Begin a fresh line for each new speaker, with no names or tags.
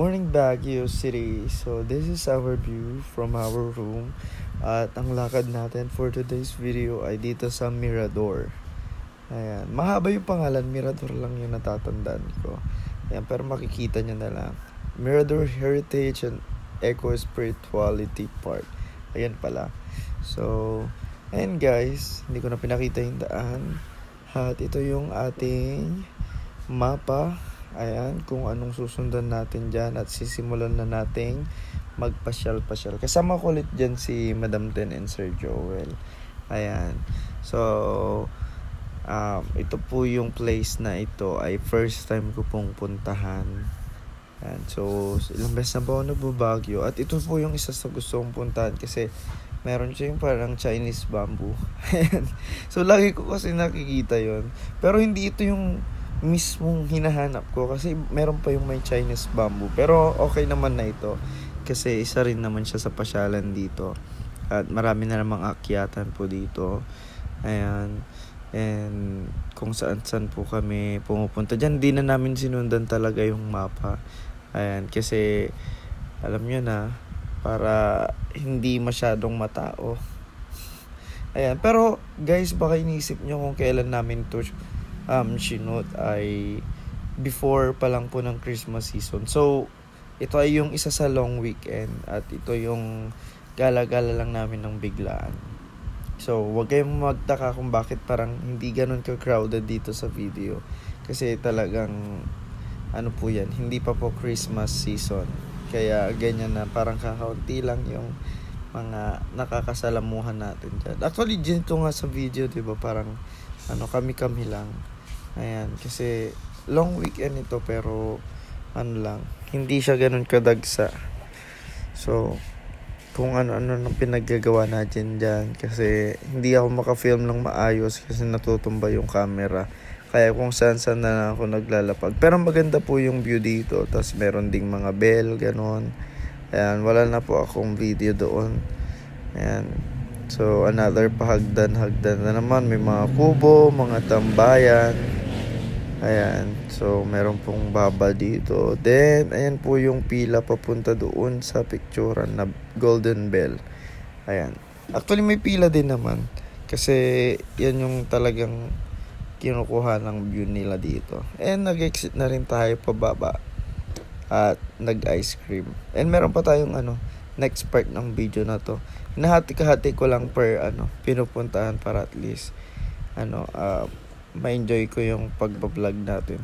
morning Baguio City. So this is our view from our room. At ang lakad natin for today's video ay dito sa Mirador. Ayan, mahaba yung pangalan, Mirador lang yung natatandaan ko. Ayan, pero makikita nyo na lang. Mirador Heritage and Eco Spirituality Park. Ayan pala. So, ayan guys, hindi ko na pinakita yung daan. At ito yung ating mapa. Ayan, kung anong susundan natin dyan at sisimulan na nating magpasyal-pasyal. Kasama ko ulit dyan si Madam Ten and Sir Joel. Ayan. So, ito po yung place na ito ay first time ko pong puntahan. Ayan. So, ilang beses na po ako nagbabagyo. At ito po yung isa sa gusto kong puntahan kasi meron siya yung parang Chinese bamboo. Ayan. So, lagi ko kasi nakikita yon. Pero hindi ito yung mismong hinahanap ko kasi meron pa yung may Chinese bamboo, pero okay naman na ito kasi isa rin naman siya sa pasyalan dito at marami na namang akyatan po dito. Ayan, and kung saan po kami pumupunta dyan, di na namin sinundan talaga yung mapa. Ayan, kasi alam nyo na, para hindi masyadong matao. Ayan, pero guys, baka iniisip nyo kung kailan namin to sinot ay before pa lang po ng Christmas season. So, ito ay yung isa sa long weekend at ito yung gala-gala lang namin ng biglaan. So, wag kayong magtaka kung bakit parang hindi ganun ka-crowded dito sa video. Kasi talagang, ano po yan, hindi pa po Christmas season. Kaya ganyan na, parang kakaunti lang yung mga nakakasalamuhan natin dyan. Actually, dito nga sa video, diba, parang kami-kami lang. Ayan, kasi long weekend ito pero lang, hindi siya ganun kadagsa. So, kung ano-ano nang pinaggagawa natin dyan kasi hindi ako makafilm ng maayos kasi natutumba yung camera. Kaya kung saan-saan na ako naglalapag. Pero maganda po yung view dito. Tapos meron ding mga bell, ganun. Ayan, wala na po akong video doon. Ayan. So, another pahagdan-hagdan na naman. May mga kubo, mga tambayan. Ayan. So, meron pong baba dito. Then, ayan po yung pila papunta doon sa picturean na Golden Bell. Ayan. Actually, may pila din naman. Kasi, yan yung talagang kinukuha ng view nila dito. And, nag-exit na rin tayo pababa. At nag-ice cream. And, meron pa tayong next part ng video na to. Nahati-kahati ko lang per pinupuntahan para at least ma-enjoy ko yung pagbablog natin.